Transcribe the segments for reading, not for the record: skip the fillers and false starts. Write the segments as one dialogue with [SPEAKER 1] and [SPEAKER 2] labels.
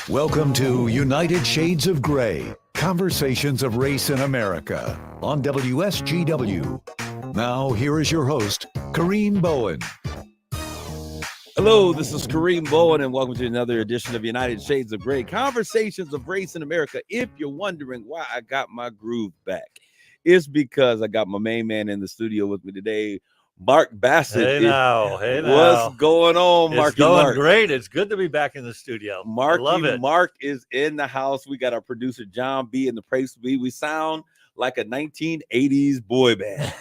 [SPEAKER 1] Welcome to United Shades of Gray, Conversations of Race in America on WSGW. Now, here is your host, Kareem Bowen.
[SPEAKER 2] Hello, this is Kareem Bowen, and welcome to another edition of United Shades of Gray, Conversations of Race in America. If you're wondering why I got my groove back, it's because I got my main man in the studio with me today, Mark Bassett.
[SPEAKER 3] Hey now.
[SPEAKER 2] What's going on, Mark?
[SPEAKER 3] It's going great. It's good to be back in the studio.
[SPEAKER 2] Mark,
[SPEAKER 3] I love it.
[SPEAKER 2] Mark is in the house. We got our producer, John B, in the place to be. We sound like a 1980s boy band.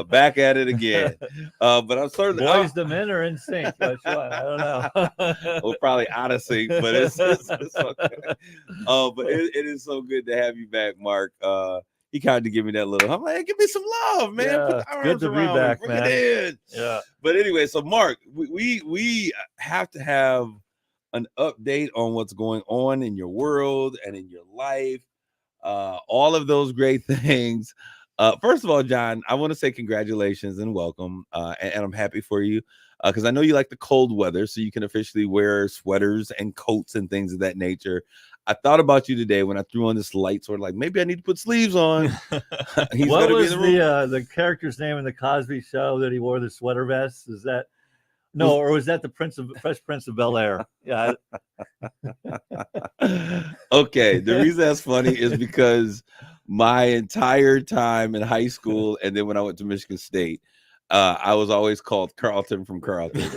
[SPEAKER 2] Back at it again. But I'm certainly
[SPEAKER 3] Boys to Men are in sync. Which one? I don't know.
[SPEAKER 2] We're probably out of sync, but it's okay. But it is so good to have you back, Mark. He kind of give me that little. I'm like, hey, give me some love, man.
[SPEAKER 3] Yeah,
[SPEAKER 2] put the arms
[SPEAKER 3] good to be
[SPEAKER 2] around
[SPEAKER 3] back,
[SPEAKER 2] me.
[SPEAKER 3] man.
[SPEAKER 2] Bring it in.
[SPEAKER 3] Yeah.
[SPEAKER 2] But anyway, so Mark, we have to have an update on what's going on in your world and in your life. All of those great things. First of all, John, I want to say congratulations and welcome. And I'm happy for you because I know you like the cold weather, so you can officially wear sweaters and coats and things of that nature. I thought about you today when I threw on this light, sort of like maybe I need to put sleeves on.
[SPEAKER 3] What was the character's name in the Cosby Show that he wore the sweater vest? Is that or was that the Fresh Prince of Bel-Air? Yeah.
[SPEAKER 2] Okay, the reason that's funny is because my entire time in high school and then when I went to Michigan State, I was always called Carlton from Carlton.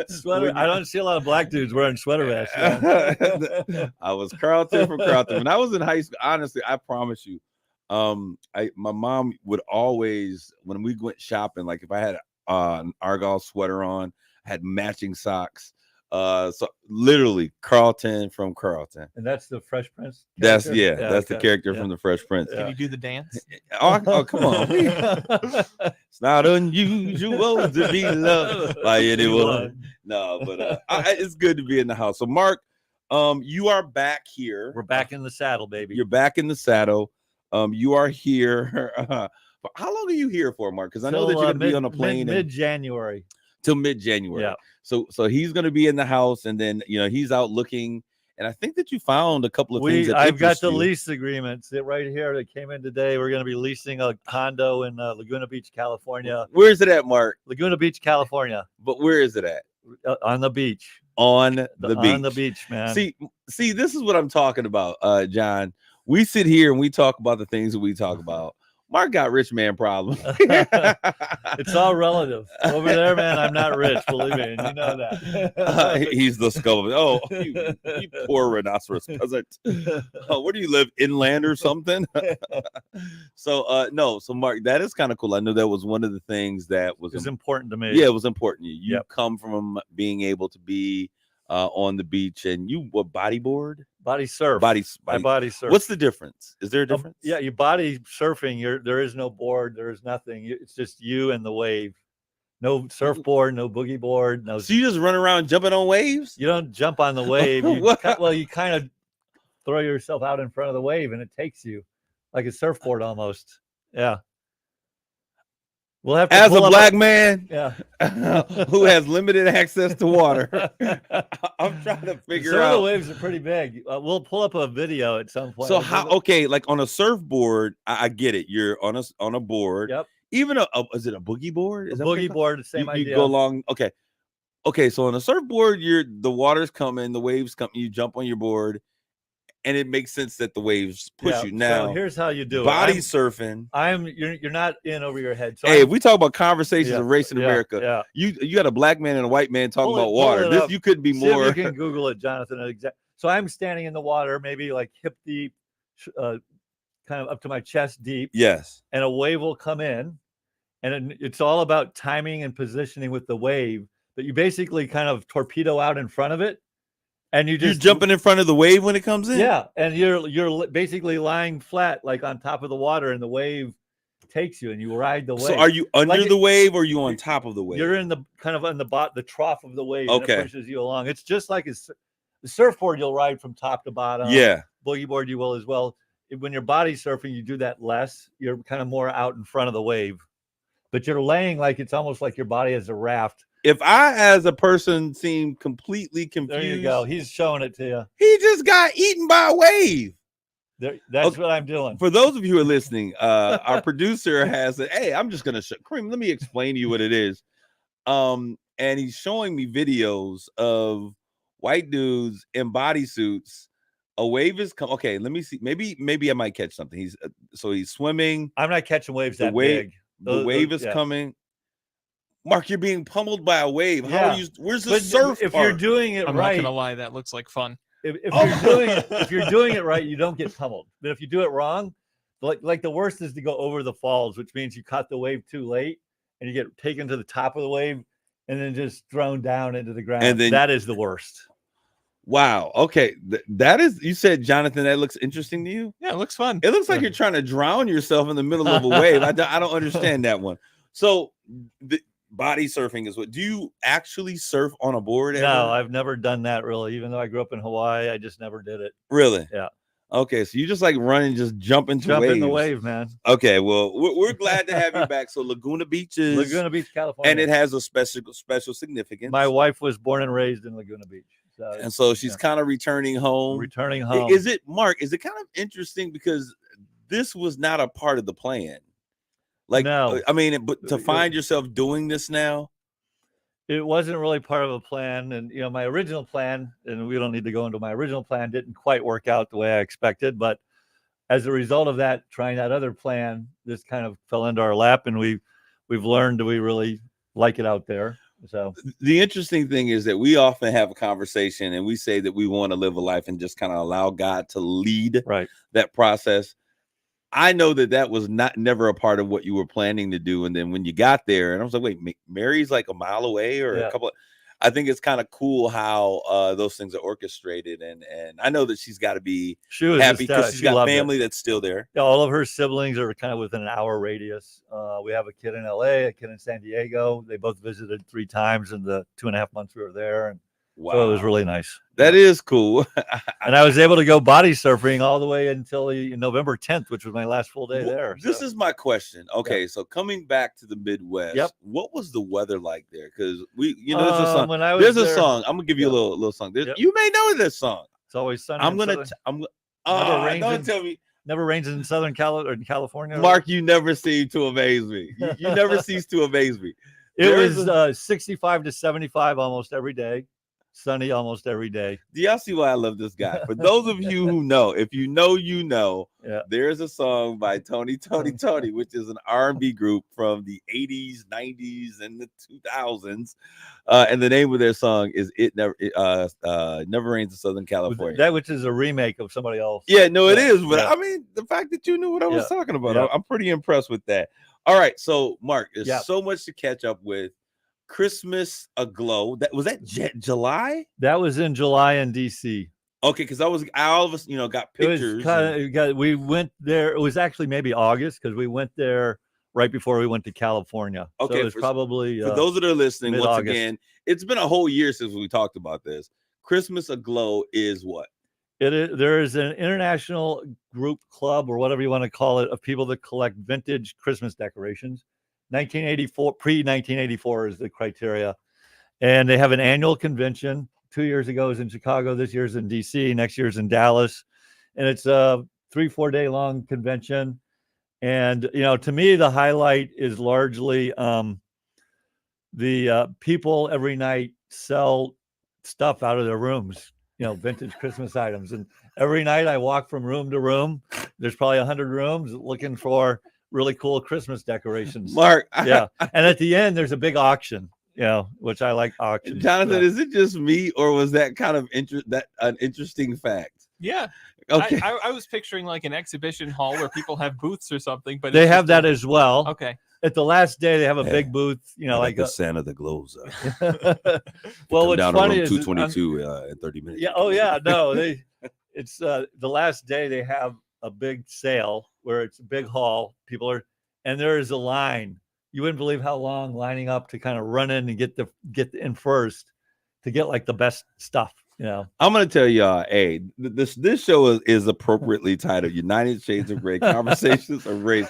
[SPEAKER 3] Sweater. I don't see a lot of black dudes wearing sweater vests. Yeah.
[SPEAKER 2] I was Carlton from Carlton. When I was in high school, honestly, I promise you, my mom would always, when we went shopping, like if I had an Argyle sweater on, I had matching socks. So literally Carlton from Carlton.
[SPEAKER 3] And that's the Fresh Prince
[SPEAKER 2] character?
[SPEAKER 3] That's
[SPEAKER 2] That's the character from the Fresh Prince.
[SPEAKER 4] Can you do the dance?
[SPEAKER 2] Oh, come on. It's not unusual to be loved by anyone. No, but it's good to be in the house. So Mark, you are back here.
[SPEAKER 3] We're back in the saddle, baby.
[SPEAKER 2] You're back in the saddle. You are here. How long are you here for, Mark? Because I know that you're going to be on a plane
[SPEAKER 3] mid-January.
[SPEAKER 2] Till mid-January.
[SPEAKER 3] Yeah.
[SPEAKER 2] So he's going to be in the house, and then he's out looking. And I think that you found a couple of things.
[SPEAKER 3] I've got the lease agreements right here that came in today. We're going to be leasing a condo in Laguna Beach, California.
[SPEAKER 2] Where is it at, Mark?
[SPEAKER 3] Laguna Beach, California.
[SPEAKER 2] But where is it at?
[SPEAKER 3] On the beach.
[SPEAKER 2] On the beach.
[SPEAKER 3] On the beach, man.
[SPEAKER 2] See, this is what I'm talking about, John. We sit here and we talk about the things that we talk about. Mark got rich man problem.
[SPEAKER 3] It's all relative. Over there, man, I'm not rich, believe me, and you know that.
[SPEAKER 2] He's the skull. Oh, you poor rhinoceros peasant. Where do you live? Inland or something? So Mark, that is kind of cool. I know that was one of the things that was
[SPEAKER 3] important to me.
[SPEAKER 2] Yeah, it was important to you. You come from being able to be on the beach, and you bodyboard?
[SPEAKER 3] Body surf.
[SPEAKER 2] I body surf. What's the difference? Is there a difference?
[SPEAKER 3] You body surfing. There is no board. There is nothing. It's just you and the wave. No surfboard. No boogie board. No.
[SPEAKER 2] So you just run around jumping on waves?
[SPEAKER 3] You don't jump on the wave. You kind of throw yourself out in front of the wave, and it takes you like a surfboard almost. Yeah. We'll have to
[SPEAKER 2] as a black man, who has limited access to water. I'm trying to figure out.
[SPEAKER 3] Some of the waves are pretty big. We'll pull up a video at some point.
[SPEAKER 2] So like on a surfboard, I get it. You're on a board.
[SPEAKER 3] Yep.
[SPEAKER 2] Even is it a boogie board?
[SPEAKER 3] Is a boogie board, the same idea.
[SPEAKER 2] You go along. Okay. So on a surfboard, the water's coming, the waves come, you jump on your board. And it makes sense that the waves push you. Now,
[SPEAKER 3] so here's how you do
[SPEAKER 2] it. Surfing.
[SPEAKER 3] You're not in over your head. So
[SPEAKER 2] we talk about conversations of race in America. Yeah. You got a black man and a white man talking about water. You couldn't be more.
[SPEAKER 3] You can Google it, Jonathan. So I'm standing in the water, maybe like hip deep, kind of up to my chest deep.
[SPEAKER 2] Yes.
[SPEAKER 3] And a wave will come in, and it's all about timing and positioning with the wave. But you basically kind of torpedo out in front of it. And you're
[SPEAKER 2] jumping in front of the wave when it comes in.
[SPEAKER 3] Yeah, and you're basically lying flat, like on top of the water, and the wave takes you, and you ride the wave.
[SPEAKER 2] So, are you under the wave, or are you on top of the wave?
[SPEAKER 3] You're in the kind of on the trough of the wave. Okay, and it pushes you along. It's just like the surfboard. You'll ride from top to bottom.
[SPEAKER 2] Yeah,
[SPEAKER 3] boogie board you will as well. When you're body surfing, you do that less. You're kind of more out in front of the wave. but you're laying like it's almost like your body is a raft.
[SPEAKER 2] If I, as a person, seem completely confused,
[SPEAKER 3] There you go. He's showing it to you.
[SPEAKER 2] He just got eaten by a wave.
[SPEAKER 3] That's what I'm doing.
[SPEAKER 2] For those of you who are listening, our producer has said, "Hey, I'm just gonna Kareem, let me explain to you what it is." And he's showing me videos of white dudes in bodysuits. A wave is coming. Okay, let me see. Maybe I might catch something. He's swimming.
[SPEAKER 3] I'm not catching waves that
[SPEAKER 2] big.
[SPEAKER 3] The
[SPEAKER 2] wave is coming. Mark, you're being pummeled by a wave. How are you? Where's the surf?
[SPEAKER 3] If you're doing it
[SPEAKER 4] I'm
[SPEAKER 3] right,
[SPEAKER 4] not gonna lie, that looks like fun.
[SPEAKER 3] If you're doing it right, you don't get pummeled. But if you do it wrong, like the worst is to go over the falls, which means you caught the wave too late and you get taken to the top of the wave and then just thrown down into the ground. And then, that is the worst.
[SPEAKER 2] Wow. Okay. That is, you said, Jonathan, that looks interesting to you?
[SPEAKER 4] Yeah, it looks fun.
[SPEAKER 2] It looks like you're trying to drown yourself in the middle of a wave. I don't understand that one. So the body surfing is what, do you actually surf on a board ever?
[SPEAKER 3] No, I've never done that really. Even though I grew up in Hawaii, I just never did it.
[SPEAKER 2] Really?
[SPEAKER 3] Yeah.
[SPEAKER 2] Okay. So you just like run and just jump in the
[SPEAKER 3] wave, man.
[SPEAKER 2] Okay. Well, we're glad to have you back. So Laguna Beach, California. And it has a special significance.
[SPEAKER 3] My wife was born and raised in Laguna Beach.
[SPEAKER 2] And so she's kind of returning home. Is it, Mark, is it kind of interesting because this was not a part of the plan? Like, no. I mean, but to find yourself doing this now?
[SPEAKER 3] It wasn't really part of a plan. And, my original plan, and we don't need to go into my original plan, didn't quite work out the way I expected. But as a result of that, trying that other plan, this kind of fell into our lap. And we've learned that we really like it out there. So
[SPEAKER 2] the interesting thing is that we often have a conversation and we say that we want to live a life and just kind of allow God to lead that process. I know that was never a part of what you were planning to do. And then when you got there, and I was like, wait, Mary's like a mile away or a couple of, I think it's kind of cool how those things are orchestrated. And I know that she's got to be happy because she's got family that's still there.
[SPEAKER 3] Yeah, all of her siblings are kind of within an hour radius. We have a kid in LA, a kid in San Diego. They both visited 3 times in the 2.5 months we were there. And so it was really nice.
[SPEAKER 2] That is cool.
[SPEAKER 3] And I was able to go body surfing all the way until November 10th, which was my last full day there.
[SPEAKER 2] This is my question. Okay, so coming back to the Midwest, what was the weather like there? Because there's a song. There's a song. I'm gonna give you a little song. You may know this song.
[SPEAKER 3] It's always sunny.
[SPEAKER 2] Don't tell me.
[SPEAKER 3] Never rains in Southern California.
[SPEAKER 2] Mark, you never seem to amaze me. You never cease to amaze me.
[SPEAKER 3] It was 65 to 75 almost every day. Sunny almost every day.
[SPEAKER 2] Do y'all see why I love this guy? For those of you who know, if you know, there's a song by Tony, which is an R&B group from the 80s, 90s, and the 2000s. And the name of their song is "It Never Rains in Southern California."
[SPEAKER 3] That which is a remake of somebody else.
[SPEAKER 2] Yeah, no, it is. But I mean, the fact that you knew what I was talking about, I'm pretty impressed with that. All right, so Mark, there's so much to catch up with. Christmas Aglow. Was that July?
[SPEAKER 3] That was in July in DC.
[SPEAKER 2] Okay, because all of us, got pictures.
[SPEAKER 3] We went there. It was actually maybe August because we went there right before we went to California.
[SPEAKER 2] Okay,
[SPEAKER 3] so it was probably
[SPEAKER 2] for those that are listening. Mid-August. Once again, it's been a whole year since we talked about this. Christmas Aglow is what?
[SPEAKER 3] There is an international group, club, or whatever you want to call it, of people that collect vintage Christmas decorations. 1984, pre-1984 is the criteria. And they have an annual convention. 2 years ago is in Chicago. This year's in DC. Next year's in Dallas. And it's a 3-4 day long convention. And, to me, the highlight is largely the people every night sell stuff out of their rooms, vintage Christmas items. And every night I walk from room to room. There's probably 100 rooms looking for really cool Christmas decorations.
[SPEAKER 2] Mark.
[SPEAKER 3] And at the end, there's a big auction, which I like auctions.
[SPEAKER 2] Jonathan, is it just me or was that kind of an interesting fact?
[SPEAKER 4] Yeah.
[SPEAKER 2] Okay.
[SPEAKER 4] I was picturing like an exhibition hall where people have booths or something, but
[SPEAKER 3] they have that as well.
[SPEAKER 4] Okay.
[SPEAKER 3] At the last day, they have a big booth,
[SPEAKER 2] like the Santa that glows up.
[SPEAKER 3] Well, what's funny is
[SPEAKER 2] 222 in 30 minutes.
[SPEAKER 3] Yeah. Oh, yeah. No, it's the last day they have a big sale where it's a big hall. And there is a line. You wouldn't believe how long lining up to kind of run in and get in first to get like the best stuff.
[SPEAKER 2] I'm gonna tell y'all, hey, this show is appropriately titled "United Shades of Gray: Conversations of Race,"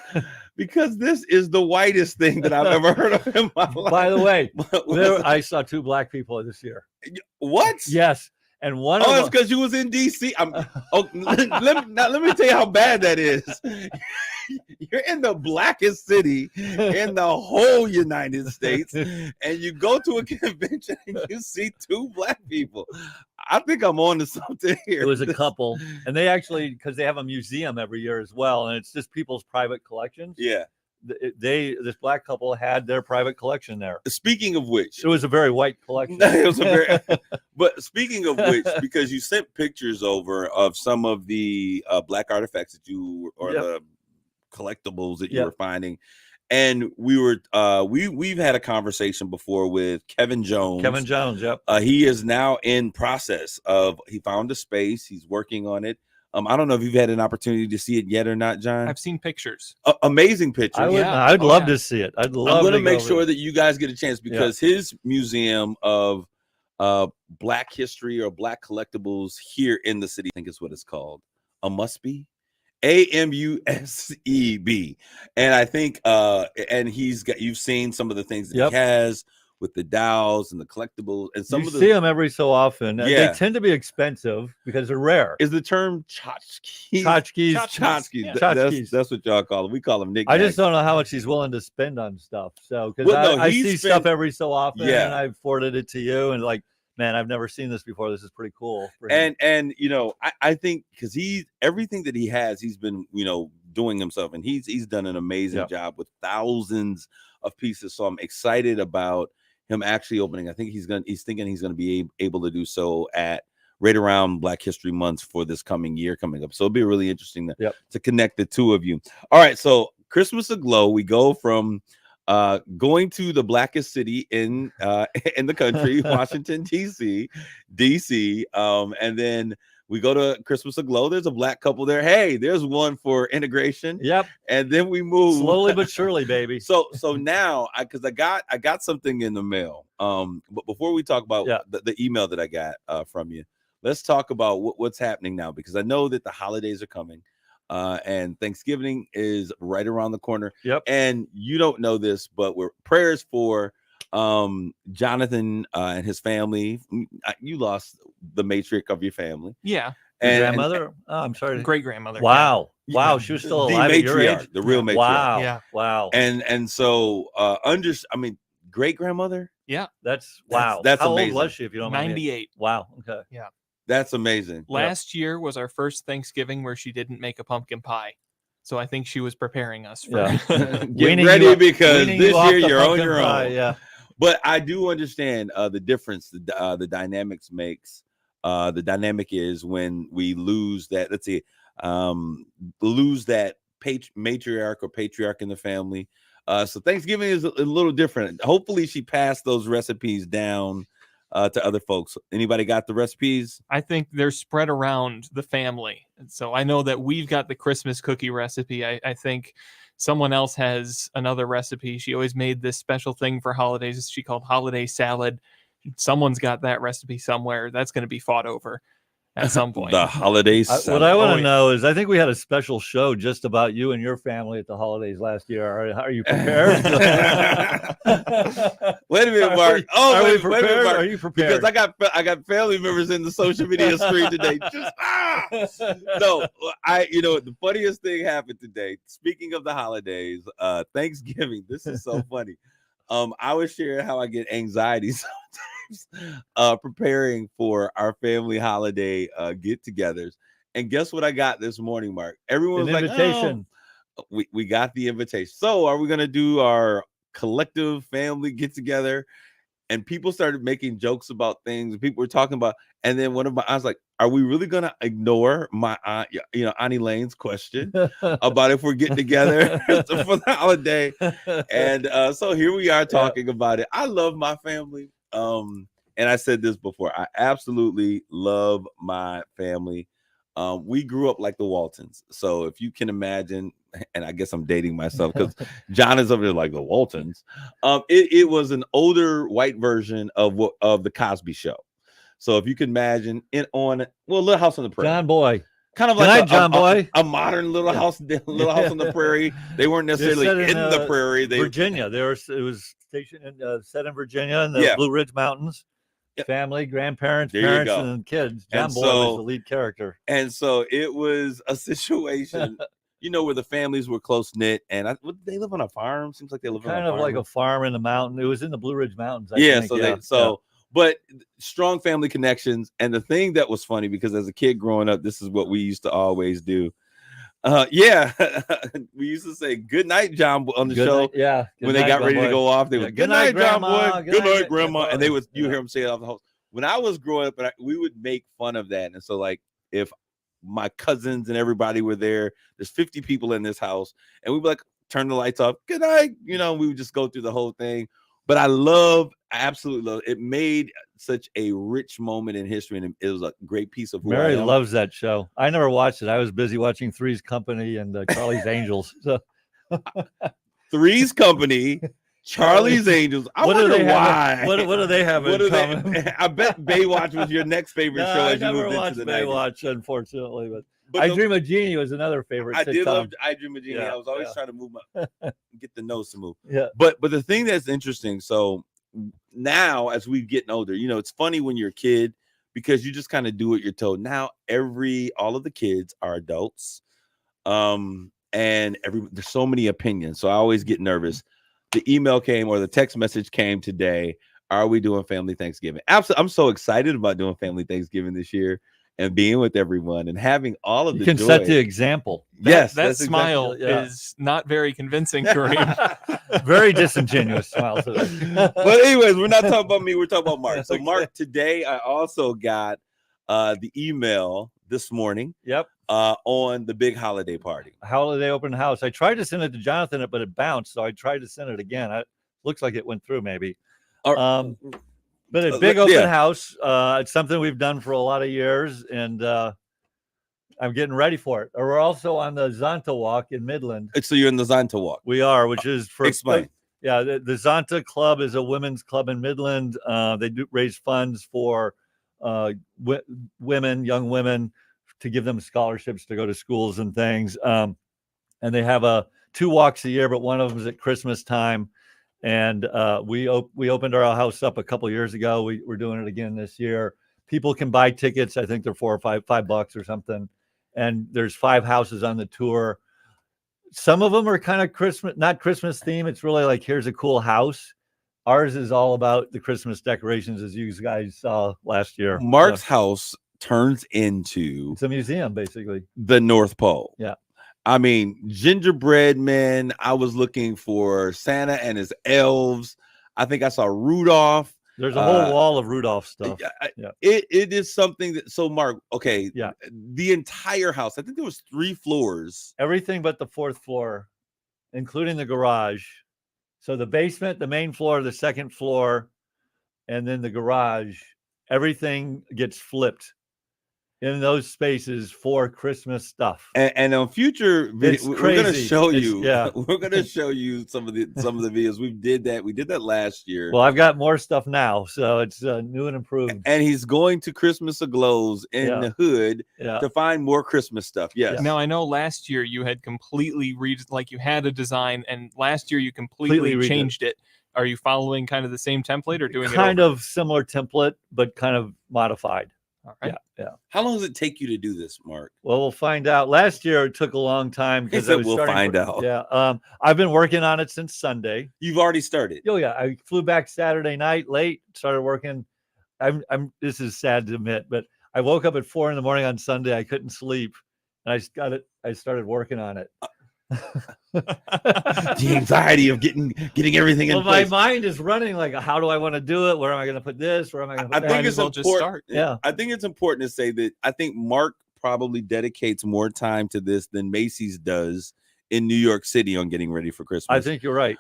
[SPEAKER 2] because this is the whitest thing that I've ever heard of in my life.
[SPEAKER 3] By the way,
[SPEAKER 2] What?
[SPEAKER 3] I saw 2 black people this year.
[SPEAKER 2] What?
[SPEAKER 3] Yes, and one
[SPEAKER 2] Oh,
[SPEAKER 3] of
[SPEAKER 2] it's
[SPEAKER 3] them.
[SPEAKER 2] because you was in DC. Let me tell you how bad that is. You're in the blackest city in the whole United States, and you go to a convention and you see 2 black people. I think I'm on to something here.
[SPEAKER 3] It was a couple, and they actually, because they have a museum every year as well, and it's just people's private collections.
[SPEAKER 2] Yeah.
[SPEAKER 3] This black couple had their private collection there.
[SPEAKER 2] Speaking of which,
[SPEAKER 3] It was a very white collection.
[SPEAKER 2] it was a very. But speaking of which, because you sent pictures over of some of the black artifacts that you or the collectibles that you were finding, and we've had a conversation before with Kevin Jones.
[SPEAKER 3] Kevin Jones, yep.
[SPEAKER 2] He is now in process of, he found a space, he's working on it. I don't know if you've had an opportunity to see it yet or not, John.
[SPEAKER 4] I've seen pictures.
[SPEAKER 2] Amazing pictures.
[SPEAKER 3] I'd love to see it. I'd love.
[SPEAKER 2] I'm going to
[SPEAKER 3] go
[SPEAKER 2] make
[SPEAKER 3] over
[SPEAKER 2] sure
[SPEAKER 3] it.
[SPEAKER 2] that you guys get a chance, because his museum of black history or black collectibles here in the city, I think is what it's called. AMUSB. AMUSEB. And I think and you've seen some of the things that he has with the dolls and the collectibles, and some of the
[SPEAKER 3] see them every so often.
[SPEAKER 2] Yeah.
[SPEAKER 3] They tend to be expensive because they're rare.
[SPEAKER 2] Is the term tchotchkes?
[SPEAKER 3] Tchotchkes.
[SPEAKER 2] Tchotchkes. That's what y'all call them. We call them knickknacks.
[SPEAKER 3] I just don't know how much he's willing to spend on stuff. So because I see stuff every so often, and I've forwarded it to you, and like, man, I've never seen this before. This is pretty cool.
[SPEAKER 2] And you know, I think because everything that he has, he's been doing himself, and he's done an amazing job with thousands of pieces. So I'm excited about him actually opening. I think he's thinking he's gonna be able to do so at right around Black History Month for this coming year coming up. So it'll be really interesting to connect the two of you. All right, so Christmas Aglow, we go from going to the blackest city in the country, Washington, DC, and then we go to Christmas Aglow. There's a black couple there. Hey, there's one for integration.
[SPEAKER 3] Yep.
[SPEAKER 2] And then we move
[SPEAKER 3] slowly but surely, baby.
[SPEAKER 2] So now, because I got something in the mail. But before we talk about the email that I got from you, let's talk about what's happening now, because I know that the holidays are coming. And Thanksgiving is right around the corner.
[SPEAKER 3] Yep.
[SPEAKER 2] And you don't know this, but we're prayers for Jonathan and his family. You lost the matriarch of your family.
[SPEAKER 4] Yeah.
[SPEAKER 3] And grandmother. I'm sorry.
[SPEAKER 4] Great grandmother.
[SPEAKER 3] Wow. Yeah. Wow. She was still alive at your age.
[SPEAKER 2] The real matriarch.
[SPEAKER 3] Wow.
[SPEAKER 4] Yeah.
[SPEAKER 3] Wow.
[SPEAKER 2] And so great grandmother.
[SPEAKER 4] Yeah.
[SPEAKER 3] That's
[SPEAKER 2] How
[SPEAKER 3] amazing. Old was she, if you don't mind?
[SPEAKER 4] 98.
[SPEAKER 3] Wow. Okay.
[SPEAKER 4] Yeah.
[SPEAKER 2] That's amazing.
[SPEAKER 4] Last year was our first Thanksgiving where she didn't make a pumpkin pie. So I think she was preparing us for
[SPEAKER 2] get ready, because this year you're on your own.
[SPEAKER 3] Yeah.
[SPEAKER 2] But I do understand the difference the dynamics makes. The dynamic is when we lose that, let's say, lose that matriarch or patriarch in the family. So Thanksgiving is a little different. Hopefully she passed those recipes down to other folks. Anybody got the recipes?
[SPEAKER 4] I think they're spread around the family. And so I know that we've got the Christmas cookie recipe. I think someone else has another recipe. She always made this special thing for holidays. She called holiday salad. Someone's got that recipe somewhere. That's going to be fought over at some point.
[SPEAKER 2] The holiday salad.
[SPEAKER 3] What I want to know is, I think we had a special show just about you and your family at the holidays last year. Are you prepared?
[SPEAKER 2] Wait a minute, Mark.
[SPEAKER 3] Wait a minute, Mark. Are you prepared?
[SPEAKER 2] Because I got family members in the social media stream today. No, the funniest thing happened today. Speaking of the holidays, Thanksgiving. This is so funny. I was sharing how I get anxiety sometimes preparing for our family holiday get-togethers. And guess what I got this morning, Mark? Everyone was like,
[SPEAKER 3] invitation.
[SPEAKER 2] Oh, we got the invitation. So are we going to do our collective family get-together? And people started making jokes about things. People were talking about, and then I was like, are we really going to ignore my aunt, Auntie Lane's question about if we're getting together for the holiday? And so here we are talking about it. I love my family. And I said this before, I absolutely love my family. We grew up like the Waltons. So if you can imagine, and I guess I'm dating myself because John is over there like the Waltons. It was an older white version of the Cosby Show. So if you can imagine Little House on the Prairie.
[SPEAKER 3] John Boy.
[SPEAKER 2] kind of
[SPEAKER 3] Good
[SPEAKER 2] like
[SPEAKER 3] night, John Boy.
[SPEAKER 2] a modern little house on the prairie. They weren't necessarily
[SPEAKER 3] set
[SPEAKER 2] in the prairie.
[SPEAKER 3] Virginia. It was stationed in set in Virginia in the
[SPEAKER 2] Yeah.
[SPEAKER 3] Blue Ridge Mountains.
[SPEAKER 2] Yep.
[SPEAKER 3] Family, grandparents,
[SPEAKER 2] There you
[SPEAKER 3] parents,
[SPEAKER 2] go.
[SPEAKER 3] and kids. John
[SPEAKER 2] And
[SPEAKER 3] Boy
[SPEAKER 2] so-
[SPEAKER 3] was the lead character.
[SPEAKER 2] And so it was a situation, where the families were close knit, and they live on a farm. Seems like they live on
[SPEAKER 3] Kind
[SPEAKER 2] a
[SPEAKER 3] of
[SPEAKER 2] farm.
[SPEAKER 3] like a farm in the mountain. It was in the Blue Ridge Mountains. I
[SPEAKER 2] Yeah.
[SPEAKER 3] think.
[SPEAKER 2] But strong family connections. And the thing that was funny, because as a kid growing up, this is what we used to always do. We used to say good night, John, on the show.
[SPEAKER 3] Night, yeah.
[SPEAKER 2] When they got ready to go off, they would good night, John Boy. Good night, Grandma. And you hear them say it off the host. When I was growing up, we would make fun of that. And so, like, if my cousins and everybody were there, there's 50 people in this house, and we'd be like, turn the lights off. Good night. We would just go through the whole thing. But I absolutely love it. Made such a rich moment in history, and it was a great piece of who
[SPEAKER 3] Mary
[SPEAKER 2] I am.
[SPEAKER 3] loves that show. I never watched it. I was busy watching Three's Company and Charlie's Angels. So
[SPEAKER 2] Three's Company, Charlie's Angels. I wonder why.
[SPEAKER 3] What do they have in common?
[SPEAKER 2] I bet Baywatch was your next favorite show.
[SPEAKER 3] I
[SPEAKER 2] As you
[SPEAKER 3] never
[SPEAKER 2] moved
[SPEAKER 3] watched
[SPEAKER 2] into the 90s.
[SPEAKER 3] Baywatch, unfortunately, but
[SPEAKER 2] But
[SPEAKER 3] I Dream of Jeannie was another favorite.
[SPEAKER 2] I did
[SPEAKER 3] sitcom.
[SPEAKER 2] love I Dream of Jeannie.
[SPEAKER 3] Yeah,
[SPEAKER 2] I was always trying to move get the nose to move.
[SPEAKER 3] Yeah.
[SPEAKER 2] But the thing that's interesting, so now as we're getting older, it's funny when you're a kid because you just kind of do what you're told. Now all of the kids are adults. And there's so many opinions. So I always get nervous. The email came or the text message came today. Are we doing family Thanksgiving? Absolutely. I'm so excited about doing family Thanksgiving this year and being with everyone and having all of the
[SPEAKER 3] You can
[SPEAKER 2] joy.
[SPEAKER 3] set the example.
[SPEAKER 2] Yes,
[SPEAKER 4] that
[SPEAKER 2] that's
[SPEAKER 4] smile
[SPEAKER 3] exactly,
[SPEAKER 4] is not very convincing, Kareem.
[SPEAKER 3] Very disingenuous smile today.
[SPEAKER 2] But anyways, we're not talking about me. We're talking about Mark. So Mark, today I also got the email this morning.
[SPEAKER 3] Yep.
[SPEAKER 2] On the big holiday party.
[SPEAKER 3] Holiday open house. I tried to send it to Jonathan, but it bounced. So I tried to send it again. It looks like it went through maybe. But a big open house. It's something we've done for a lot of years, and I'm getting ready for it. We're also on the Zonta Walk in Midland.
[SPEAKER 2] So you're in the Zonta Walk.
[SPEAKER 3] We are, which is for
[SPEAKER 2] explain.
[SPEAKER 3] Yeah, the Zonta Club is a women's club in Midland. They do raise funds for women, young women, to give them scholarships to go to schools and things. And they have 2 walks a year, but one of them is at Christmas time. And we opened our house up a couple years ago. We're doing it again this year. People can buy tickets. I think they're $4 or $5 or something. And there's 5 houses on the tour. Some of them are kind of not Christmas theme. It's really like, here's a cool house. Ours is all about the Christmas decorations, as you guys saw last year.
[SPEAKER 2] Mark's house turns into
[SPEAKER 3] it's a museum, basically.
[SPEAKER 2] The North Pole.
[SPEAKER 3] Yeah.
[SPEAKER 2] I mean, gingerbread men. I was looking for Santa and his elves. I think I saw Rudolph.
[SPEAKER 3] There's a whole wall of Rudolph stuff.
[SPEAKER 2] Yeah. It is something that, so Mark, okay.
[SPEAKER 3] Yeah.
[SPEAKER 2] The entire house, I think there was 3 floors.
[SPEAKER 3] Everything but the 4th floor, including the garage. So the basement, the main floor, the 2nd floor, and then the garage, everything gets flipped in those spaces for Christmas stuff.
[SPEAKER 2] And on future videos, we're going to show you. We're going to show you some of the videos. We did that last year.
[SPEAKER 3] Well, I've got more stuff now, so it's new and improved.
[SPEAKER 2] And he's going to Christmas Aglows in the hood to find more Christmas stuff. Yes.
[SPEAKER 4] Now I know last year you had completely you had a design, and last year you completely changed it. Are you following kind of the same template or doing
[SPEAKER 3] kind of similar template, but kind of modified?
[SPEAKER 4] All right.
[SPEAKER 3] Yeah.
[SPEAKER 2] How long does it take you to do this, Mark?
[SPEAKER 3] Well, we'll find out. Last year it took a long time because
[SPEAKER 2] we'll find out.
[SPEAKER 3] Yeah. I've been working on it since Sunday.
[SPEAKER 2] You've already started.
[SPEAKER 3] Oh yeah. I flew back Saturday night late, started working. This is sad to admit, but I woke up at 4 a.m. on Sunday. I couldn't sleep, and I started working on it.
[SPEAKER 2] The anxiety of getting everything in place.
[SPEAKER 3] My mind is running like, how do I want to do it? Where am I going to put this? Where am I going to put that?
[SPEAKER 2] I think it's important.
[SPEAKER 4] Just start.
[SPEAKER 3] Yeah.
[SPEAKER 2] I think it's important to say that I think Mark probably dedicates more time to this than Macy's does in New York City on getting ready for Christmas.
[SPEAKER 3] I think you're right.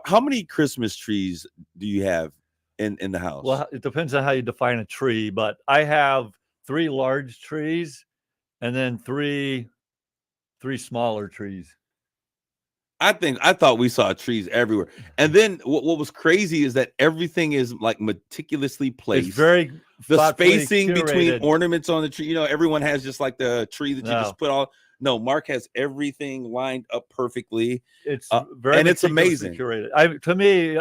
[SPEAKER 2] How many Christmas trees do you have in the house?
[SPEAKER 3] Well, it depends on how you define a tree, but I have 3 large trees and then three smaller trees.
[SPEAKER 2] I thought we saw trees everywhere. And then what was crazy is that everything is like meticulously
[SPEAKER 3] It's
[SPEAKER 2] placed.
[SPEAKER 3] very
[SPEAKER 2] The
[SPEAKER 3] thoughtfully
[SPEAKER 2] spacing between
[SPEAKER 3] curated.
[SPEAKER 2] ornaments on the tree, you know, everyone has just like the tree that you just
[SPEAKER 3] No.
[SPEAKER 2] put all. No, Mark has everything lined up perfectly.
[SPEAKER 3] It's
[SPEAKER 2] Uh,
[SPEAKER 3] very
[SPEAKER 2] and it's
[SPEAKER 3] meticulously
[SPEAKER 2] amazing.
[SPEAKER 3] curated. To me,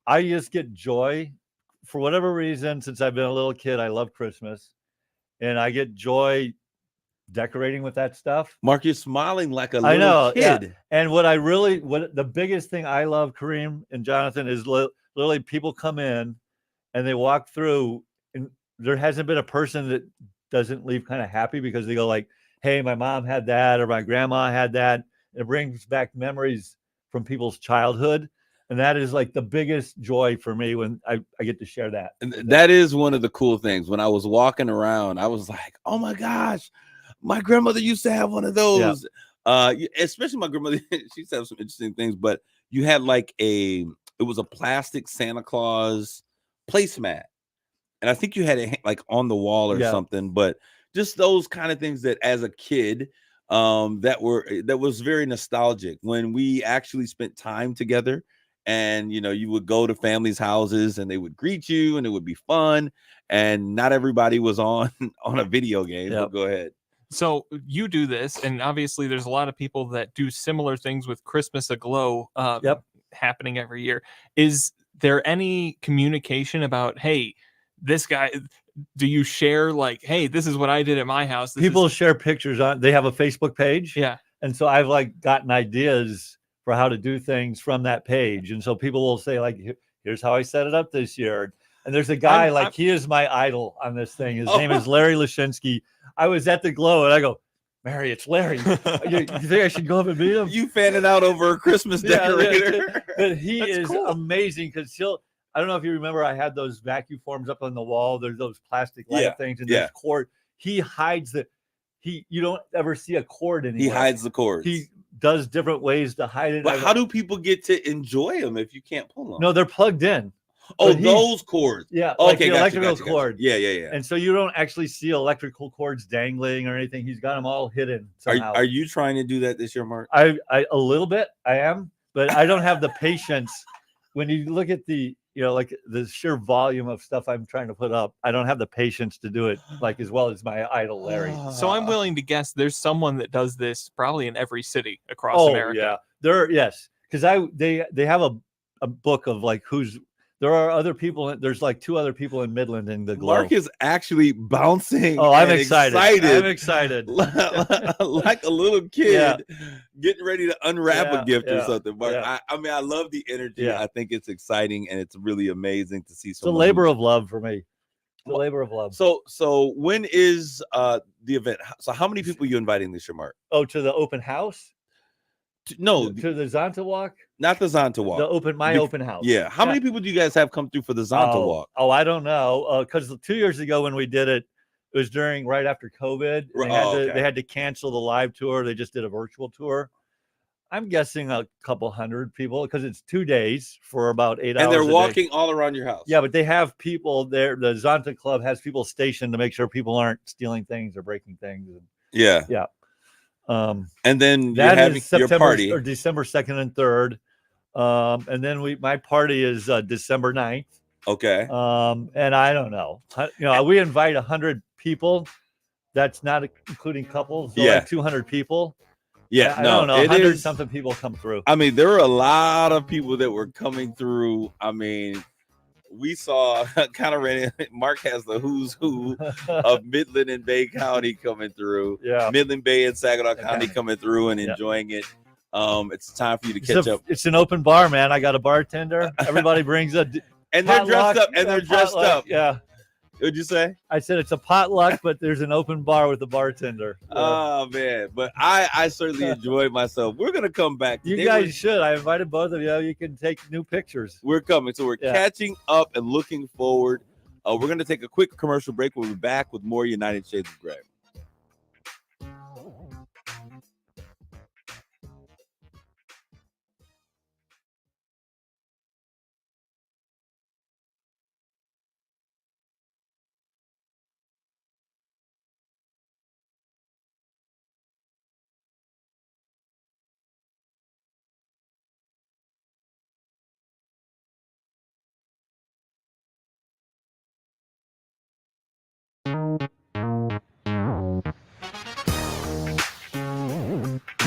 [SPEAKER 3] I just get joy for whatever reason. Since I've been a little kid, I love Christmas, and I get joy decorating with that stuff.
[SPEAKER 2] Mark, you're smiling like a
[SPEAKER 3] I
[SPEAKER 2] little
[SPEAKER 3] know, yeah.
[SPEAKER 2] kid.
[SPEAKER 3] And what the biggest thing I love, Kareem and Jonathan, is literally people come in and they walk through, and there hasn't been a person that doesn't leave kind of happy because they go like, "Hey, my mom had that, or my grandma had that." It brings back memories from people's childhood, and that is like the biggest joy for me when I get to share that.
[SPEAKER 2] And that is one of the cool things. When I was walking around, I was like, "Oh my gosh, my grandmother used to have one of those." Especially my grandmother, she used to have some interesting things. But you had like it was a plastic Santa Claus placemat, and I think you had it like on the wall or something. But just those kind of things that, as a kid, that was very nostalgic when we actually spent time together. And you know, you would go to families' houses and they would greet you and it would be fun. And not everybody was on a video game. But go ahead.
[SPEAKER 4] So you do this, and obviously there's a lot of people that do similar things with Christmas Aglow happening every year. Is there any communication about, hey, this guy, do you share like, hey, this is what I did at my house?
[SPEAKER 3] People share pictures they have a Facebook page.
[SPEAKER 4] Yeah.
[SPEAKER 3] And so I've like gotten ideas for how to do things from that page. And so people will say like, here's how I set it up this year. And there's a guy he is my idol on this thing. His name is Larry Lashinsky. I was at the Glow and I go, Mary, it's Larry. You think I should go up and meet him?
[SPEAKER 2] You fanning out over a Christmas decorator.
[SPEAKER 3] But he is amazing because I don't know if you remember, I had those vacuum forms up on the wall. There's those plastic light things and there's cord. He hides you don't ever see a cord anymore.
[SPEAKER 2] He hides the cords.
[SPEAKER 3] He does different ways to hide it.
[SPEAKER 2] But how do people get to enjoy them if you can't pull them?
[SPEAKER 3] No, they're plugged in.
[SPEAKER 2] Oh, those cords.
[SPEAKER 3] Yeah.
[SPEAKER 2] Okay,
[SPEAKER 3] like the electrical cord.
[SPEAKER 2] Yeah.
[SPEAKER 3] And so you don't actually see electrical cords dangling or anything. He's got them all hidden somehow.
[SPEAKER 2] Are you trying to do that this year, Mark?
[SPEAKER 3] I a little bit. I am, but I don't have the patience. When you look at the, like the sheer volume of stuff I'm trying to put up, I don't have the patience to do it like as well as my idol Larry.
[SPEAKER 4] So I'm willing to guess there's someone that does this probably in every city across America.
[SPEAKER 3] Yeah, because they have a book of like there are other people. There's like 2 other people in Midland in the Glow.
[SPEAKER 2] Mark is actually bouncing.
[SPEAKER 3] Oh, I'm excited. I'm excited.
[SPEAKER 2] Like a little kid getting ready to unwrap a gift or something. Mark, I mean, I love the energy. I think it's exciting and it's really amazing to see.
[SPEAKER 3] It's a labor of love for me. The labor of love.
[SPEAKER 2] So when is the event? So how many people are you inviting this year, Mark?
[SPEAKER 3] Oh, to the open house?
[SPEAKER 2] No,
[SPEAKER 3] to the Zonta Walk.
[SPEAKER 2] Not the Zonta Walk.
[SPEAKER 3] My open house.
[SPEAKER 2] Yeah. How many people do you guys have come through for the Zonta Walk?
[SPEAKER 3] Oh, I don't know. Because 2 years ago when we did it, it was right after COVID. They had to cancel the live tour. They just did a virtual tour. I'm guessing a couple hundred people because it's 2 days for about 8 hours.
[SPEAKER 2] And they're walking all around your house.
[SPEAKER 3] Yeah, but they have people there. The Zonta Club has people stationed to make sure people aren't stealing things or breaking things.
[SPEAKER 2] Yeah. And then you're having your party
[SPEAKER 3] or December 2nd and 3rd. And then my party is December 9th.
[SPEAKER 2] Okay.
[SPEAKER 3] And I don't know. We invite 100 people. That's not including couples. So like 200 people.
[SPEAKER 2] Yeah,
[SPEAKER 3] I don't know. 100 something people come through.
[SPEAKER 2] I mean, there were a lot of people that were coming through. I mean, we saw kind of ready. Mark has the who's who of Midland and Bay County coming through.
[SPEAKER 3] Yeah,
[SPEAKER 2] Midland Bay and Saginaw County coming through and enjoying it. It's time for you to catch up.
[SPEAKER 3] It's an open bar, man. I got a bartender. Everybody brings and
[SPEAKER 2] they're dressed up. And they're dressed up.
[SPEAKER 3] Yeah.
[SPEAKER 2] What'd you say?
[SPEAKER 3] I said it's a potluck, but there's an open bar with a bartender.
[SPEAKER 2] Oh man, but I certainly enjoyed myself. We're gonna come back.
[SPEAKER 3] You guys should. I invited both of you. You can take new pictures.
[SPEAKER 2] We're coming, so we're catching up and looking forward. We're gonna take a quick commercial break. We'll be back with more United Shades of Gray.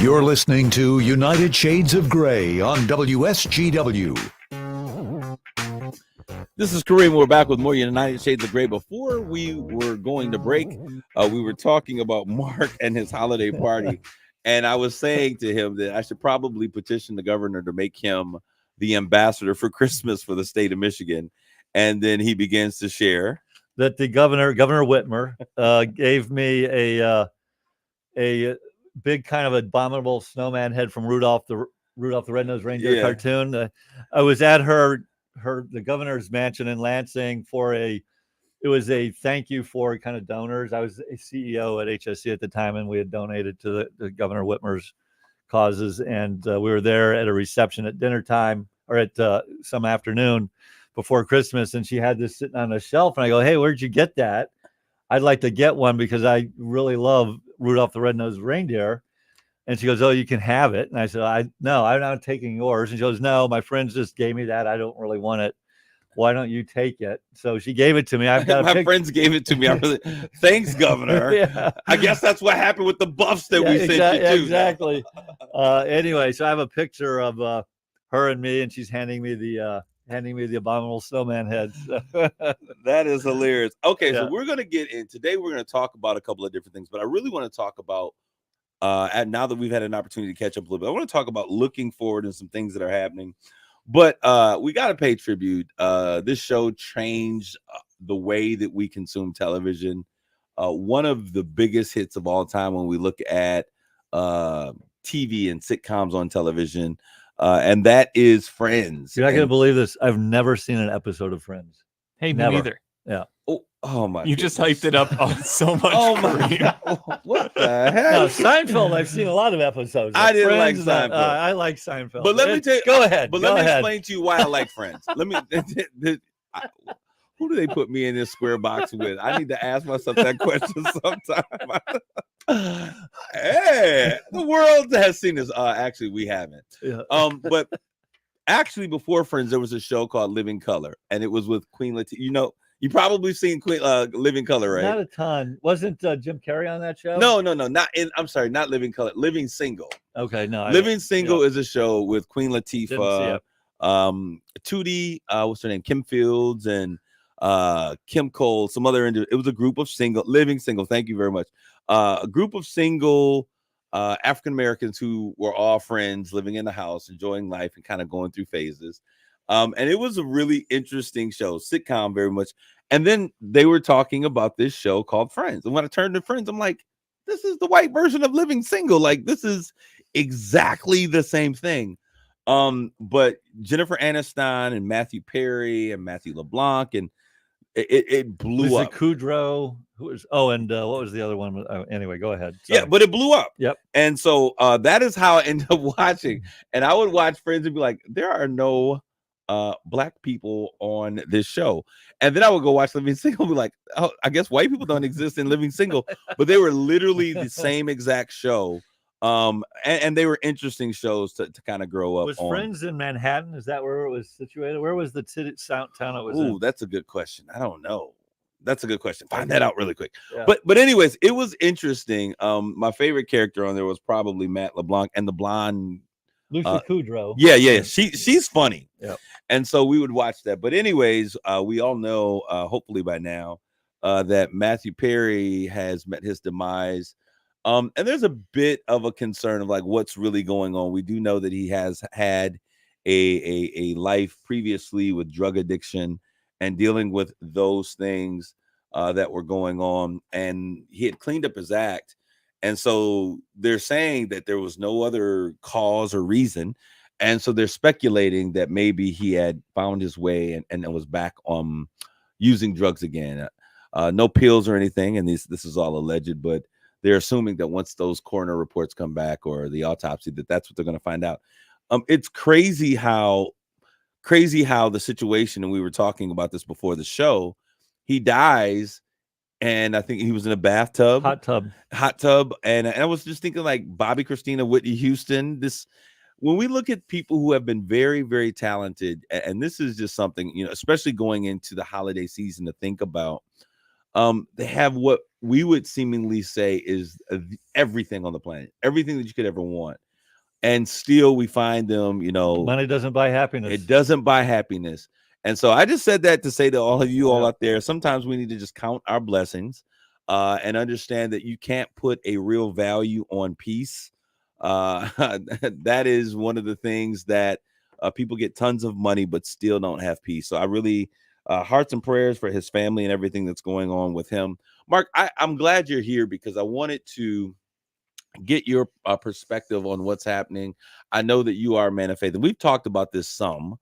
[SPEAKER 1] You're listening to United Shades of Gray on WSGW.
[SPEAKER 2] This is Kareem. We're back with more United Shades of Gray. Before we were going to break, we were talking about Mark and his holiday party. And I was saying to him that I should probably petition the governor to make him the ambassador for Christmas for the state of Michigan. And then he begins to share
[SPEAKER 3] that the Governor Whitmer, gave me a big kind of abominable snowman head from Rudolph the Red-Nosed Reindeer cartoon. I was at the governor's mansion in Lansing it was a thank you for kind of donors. I was a CEO at HSC at the time, and we had donated to the Governor Whitmer's causes. And we were there at a reception at dinner time, or at some afternoon before Christmas. And she had this sitting on a shelf, and I go, "Hey, where'd you get that? I'd like to get one because I really love Rudolph the Red-Nosed Reindeer." And she goes, "Oh, you can have it." And I said, "No, I'm not taking yours." And she goes, "No, my friends just gave me that. I don't really want it. Why don't you take it?" So she gave it to me. I've got
[SPEAKER 2] my friends gave it to me. Thanks, Governor.
[SPEAKER 3] Yeah.
[SPEAKER 2] I guess that's what happened with the buffs that we sent you to.
[SPEAKER 3] Exactly. Anyway, so I have a picture of her and me, and she's handing me the abominable snowman heads.
[SPEAKER 2] That is hilarious. Okay, so we're gonna get in today. We're gonna talk about a couple of different things, but I really want to talk about and now that we've had an opportunity to catch up a little bit, I want to talk about looking forward and some things that are happening. But we got to pay tribute. This show changed the way that we consume television. One of the biggest hits of all time when we look at TV and sitcoms on television, and that is Friends.
[SPEAKER 3] You're not going to believe this. I've never seen an episode of Friends.
[SPEAKER 4] Hey,
[SPEAKER 3] never.
[SPEAKER 4] Me neither.
[SPEAKER 3] Yeah.
[SPEAKER 2] Oh my!
[SPEAKER 4] You just hyped it up so much.
[SPEAKER 2] Oh my God. What the heck?
[SPEAKER 3] No, Seinfeld. I've seen a lot
[SPEAKER 2] Seinfeld.
[SPEAKER 3] Friends, I like Seinfeld.
[SPEAKER 2] But let me tell you.
[SPEAKER 3] Go ahead.
[SPEAKER 2] But let me explain to you why I like Friends. Let me. Who do they put me in this square box with? I need to ask myself that question sometime. Hey, the world has seen this. Actually, we haven't.
[SPEAKER 3] Yeah.
[SPEAKER 2] But actually, before Friends, there was a show called Living Color, and it was with Queen Latifah. You know. You probably seen Living Color, right?
[SPEAKER 3] Not a ton. Wasn't Jim Carrey on that show?
[SPEAKER 2] No. I'm sorry, not Living Color. Living Single.
[SPEAKER 3] Okay, no.
[SPEAKER 2] Living Single is a show with Queen Latifah, Tootie, what's her name? Kim Fields and Kim Cole. Some other. It was a group of living single. Thank you very much. A group of single African Americans who were all friends, living in the house, enjoying life, and kind of going through phases. And it was a really interesting show, sitcom very much. And then they were talking about this show called Friends. And when I turned to Friends, I'm like, this is the white version of Living Single. Like, this is exactly the same thing. But Jennifer Aniston and Matthew Perry and Matthew LeBlanc, and it blew up.
[SPEAKER 3] Kudrow, who was? Oh, and what was the other one? Anyway, go ahead.
[SPEAKER 2] Sorry. Yeah, but it blew up.
[SPEAKER 3] Yep.
[SPEAKER 2] And so that is how I ended up watching. And I would watch Friends and be like, there are no black people on this show. And then I would go watch Living Single and be like, oh, I guess white people don't exist in Living Single, but they were literally the same exact show. And they were interesting shows to kind of grow up.
[SPEAKER 3] Was
[SPEAKER 2] on.
[SPEAKER 3] Friends in Manhattan? Is that where it was situated? Where was the town it was in?
[SPEAKER 2] That's a good question. I don't know. That's a good question. Find that out really quick.
[SPEAKER 3] Yeah.
[SPEAKER 2] But anyways, it was interesting. My favorite character on there was probably Matt LeBlanc and the blonde
[SPEAKER 3] Lucy Kudrow.
[SPEAKER 2] Yeah. She's funny.
[SPEAKER 3] Yeah.
[SPEAKER 2] And so we would watch that. But anyways, we all know, hopefully by now, that Matthew Perry has met his demise. And there's a bit of a concern of like what's really going on. We do know that he has had a life previously with drug addiction and dealing with those things that were going on. And he had cleaned up his act. And so they're saying that there was no other cause or reason. And so they're speculating that maybe he had found his way and was back using drugs again. No pills or anything. And this is all alleged, but they're assuming that once those coroner reports come back or the autopsy, that's what they're going to find out. It's crazy how the situation, and we were talking about this before the show, he dies. And I think he was in a bathtub.
[SPEAKER 3] Hot tub. And I was just thinking like Bobby Christina, Whitney Houston. When we look at people who have been very, very talented, and this is just something, especially going into the holiday season to think about, they have what
[SPEAKER 2] we would seemingly say is everything on the planet, everything that you could ever want. And still we find them,
[SPEAKER 3] money doesn't buy happiness.
[SPEAKER 2] It doesn't buy happiness. And so I just said that to say to all of you all out there, sometimes we need to just count our blessings and understand that you can't put a real value on peace. That is one of the things that people get tons of money, but still don't have peace. So I really hearts and prayers for his family and everything that's going on with him. Mark, I'm glad you're here because I wanted to get your perspective on what's happening. I know that you are a man of faith, and we've talked about this some.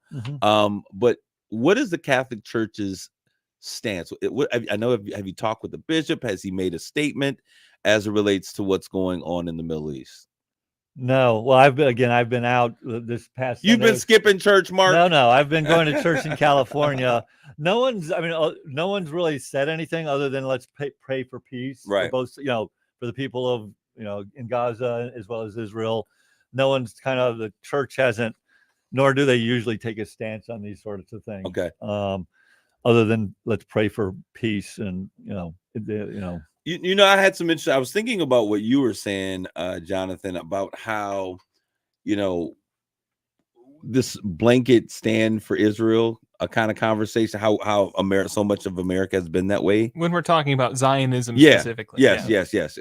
[SPEAKER 2] But what is the Catholic Church's stance? I know. Have you talked with the bishop? Has he made a statement as it relates to what's going on in the Middle East?
[SPEAKER 3] No. Well, I've been out this past.
[SPEAKER 2] You've been skipping church, Mark?
[SPEAKER 3] No. I've been going to church in California. No one's really said anything other than let's pray for peace,
[SPEAKER 2] right?
[SPEAKER 3] For both, for the people of in Gaza as well as Israel. No one's the church hasn't, nor do they usually take a stance on these sorts of things.
[SPEAKER 2] Okay.
[SPEAKER 3] Other than let's pray for peace and
[SPEAKER 2] I had some interest. I was thinking about what you were saying, Jonathan, about how this blanket stand for Israel, a kind of conversation, how so much of America has been that way
[SPEAKER 4] when we're talking about Zionism specifically.
[SPEAKER 2] Yes.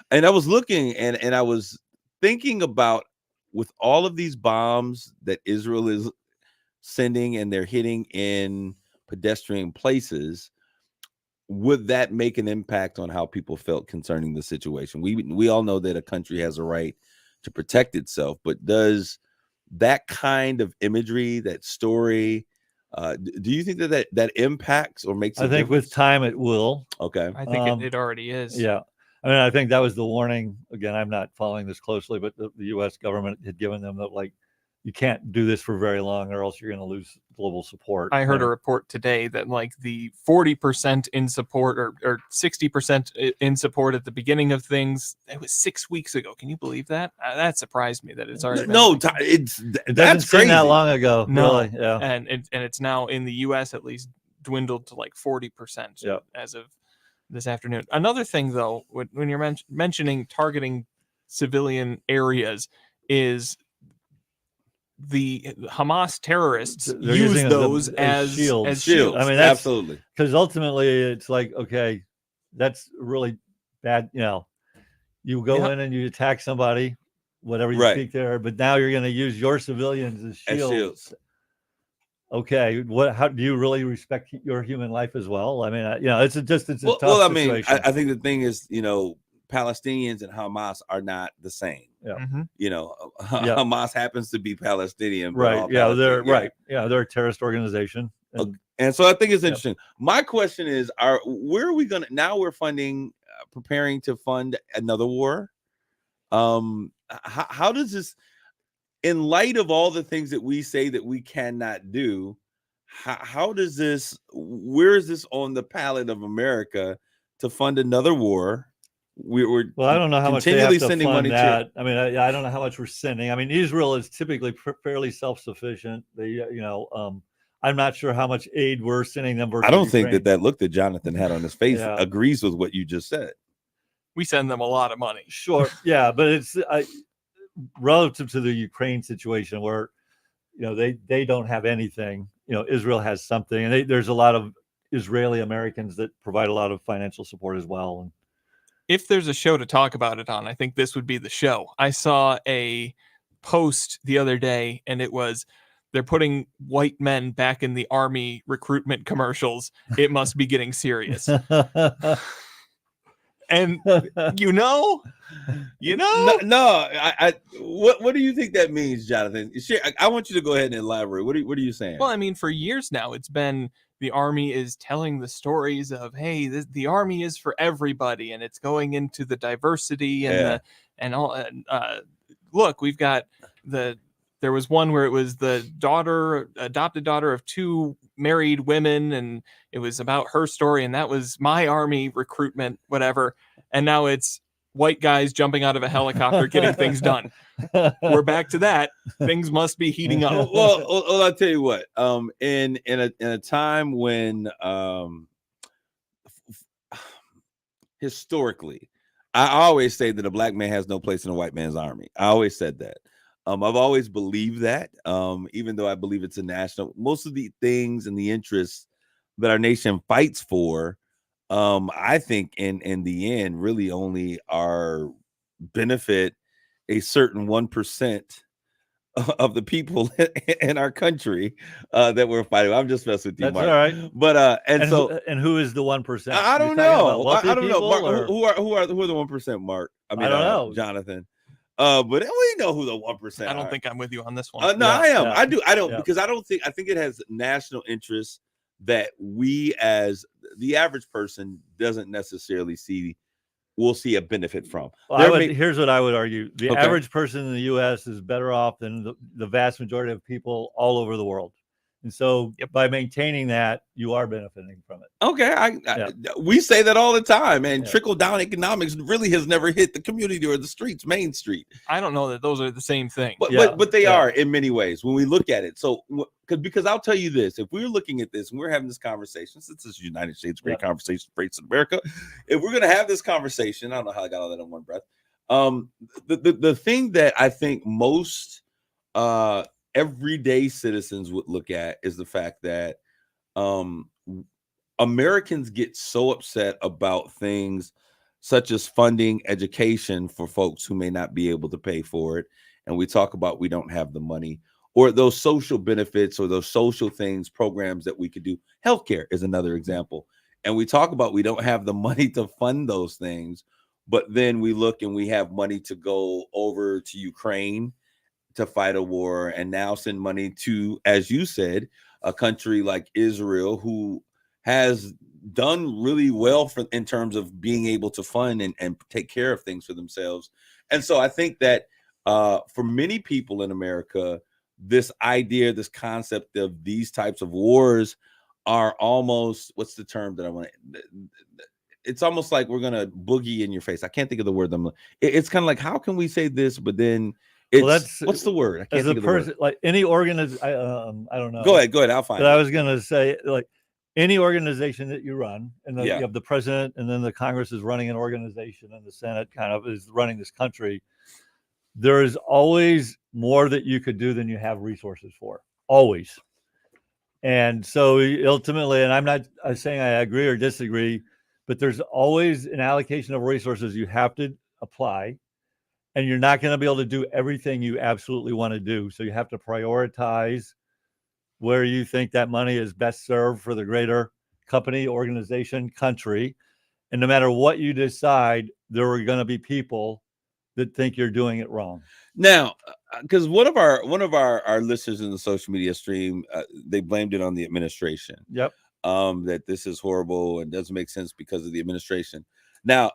[SPEAKER 2] And I was looking and I was thinking about, with all of these bombs that Israel is sending and they're hitting in pedestrian places, would that make an impact on how people felt concerning the situation? We all know that a country has a right to protect itself, but does that kind of imagery, that story, do you think that impacts or makes?
[SPEAKER 3] I think with time it will.
[SPEAKER 2] Okay.
[SPEAKER 4] I think it already is.
[SPEAKER 3] Yeah. I mean, I think that was the warning. Again, I'm not following this closely, but the U.S. government had given them that, you can't do this for very long or else you're going to lose global support.
[SPEAKER 4] I heard a report today that the 40% in support or 60% in support at the beginning of things, it was 6 weeks ago. Can you believe that? That surprised me that it's already
[SPEAKER 3] it doesn't seem that long ago.
[SPEAKER 4] No.
[SPEAKER 3] Really. Yeah.
[SPEAKER 4] And it's now in the U.S. at least dwindled to 40% as of this afternoon. Another thing, though, when you're mentioning targeting civilian areas, is the Hamas terrorists use those as shields.
[SPEAKER 2] I mean, that's absolutely,
[SPEAKER 3] because ultimately it's okay, that's really bad. You go in and you attack somebody, whatever you speak there, but now you're going to use your civilians as shields. Okay, how do you really respect your human life as well? I mean, it's a tough situation.
[SPEAKER 2] I think the thing is, Palestinians and Hamas are not the same.
[SPEAKER 3] Yeah.
[SPEAKER 2] Hamas happens to be Palestinian,
[SPEAKER 3] right? Yeah, they're right. Yeah, they're a terrorist organization.
[SPEAKER 2] And so I think it's interesting. My question is, where are we going to, now we're preparing to fund another war? How does this, in light of all the things that we say that we cannot do, how does this, where is this on the palette of America to fund another war?
[SPEAKER 3] I don't know how much they have to sending fund money that. I mean, I don't know how much we're sending. I mean, Israel is typically fairly self-sufficient. They, I'm not sure how much aid we're sending them.
[SPEAKER 2] I don't think that look that Jonathan had on his face agrees with what you just said.
[SPEAKER 4] We send them a lot of money.
[SPEAKER 3] Sure. Yeah. But it's relative to the Ukraine situation where, they don't have anything. Israel has something, and there's a lot of Israeli Americans that provide a lot of financial support as well. And
[SPEAKER 4] if there's a show to talk about it on, I think this would be the show. I saw a post the other day, and it was, they're putting white men back in the army recruitment commercials. It must be getting serious. And no.
[SPEAKER 2] What do you think that means, Jonathan? I want you to go ahead and elaborate. What are you saying?
[SPEAKER 4] Well, I mean, for years now, it's been, the army is telling the stories of, hey, the army is for everybody, and it's going into the diversity and look, we've got there was one where it was the adopted daughter of two married women, and it was about her story, and that was my army recruitment, whatever. And now it's white guys jumping out of a helicopter getting things done. We're back to that. Things must be heating up.
[SPEAKER 2] Well, I'll tell you what. In a time when historically, I always say that a black man has no place in a white man's army. I always said that. I've always believed that, even though I believe it's a national. Most of the things and the interests that our nation fights for, I think in the end, really only are benefit a certain 1% of the people in our country that we're fighting. I'm just messing with you,
[SPEAKER 3] That's
[SPEAKER 2] Mark.
[SPEAKER 3] all right.
[SPEAKER 2] But and so
[SPEAKER 3] who is the 1%?
[SPEAKER 2] I don't
[SPEAKER 3] You're talking about
[SPEAKER 2] know.
[SPEAKER 3] wealthy
[SPEAKER 2] I don't know,
[SPEAKER 3] people,
[SPEAKER 2] Mark.
[SPEAKER 3] or-
[SPEAKER 2] Who are the 1%, Mark? I mean,
[SPEAKER 3] don't know.
[SPEAKER 2] Jonathan. But we know who the 1%
[SPEAKER 4] I don't
[SPEAKER 2] are.
[SPEAKER 4] think I'm with you on this one.
[SPEAKER 2] No,
[SPEAKER 3] Yeah,
[SPEAKER 2] I am.
[SPEAKER 3] yeah,
[SPEAKER 2] I do. I don't
[SPEAKER 3] yeah.
[SPEAKER 2] because I think it has national interests that we, as the average person, doesn't necessarily will see a benefit from.
[SPEAKER 3] Well, here's what I would argue: the
[SPEAKER 2] Okay.
[SPEAKER 3] average person in the U.S. is better off than the vast majority of people all over the world, and so by maintaining that, you are benefiting from it.
[SPEAKER 2] Okay, we say that all the time, and
[SPEAKER 3] Yeah.
[SPEAKER 2] trickle down economics really has never hit the community or the streets, Main Street.
[SPEAKER 4] I don't know that those are the same thing.
[SPEAKER 2] But they are in many ways when we look at it. So because I'll tell you this, if we're looking at this and we're having this conversation, since this is United States Great Conversation for Race in America, if we're going to have this conversation, I don't know how I got all that in one breath. The thing that I think most everyday citizens would look at is the fact that Americans get so upset about things such as funding education for folks who may not be able to pay for it. And we talk about we don't have the money, or those social benefits or those social things, programs that we could do. Healthcare is another example. And we talk about we don't have the money to fund those things, but then we look and we have money to go over to Ukraine to fight a war and now send money to, as you said, a country like Israel, who has done really well in terms of being able to fund and take care of things for themselves. And so I think that for many people in America, this idea, this concept of these types of wars are almost, what's the term that I want to, it's almost like we're going to boogie in your face. I can't think of the word. It's kind of like, how can we say this, but then what's the word? I can't think of the word.
[SPEAKER 3] Like any organization, I don't know.
[SPEAKER 2] Go ahead. I'll find it.
[SPEAKER 3] But I was going to say, like, any organization that you run, and you have the president, and then the Congress is running an organization, and the Senate kind of is running this country. There is always more that you could do than you have resources for, always. And so ultimately, and I'm not saying I agree or disagree, but there's always an allocation of resources you have to apply, and you're not going to be able to do everything you absolutely want to do. So you have to prioritize where you think that money is best served for the greater company, organization, country. And no matter what you decide, there are going to be people that think you're doing it wrong.
[SPEAKER 2] Now, because one of our listeners in the social media stream, they blamed it on the administration.
[SPEAKER 3] Yep.
[SPEAKER 2] That this is horrible and doesn't make sense because of the administration. Now,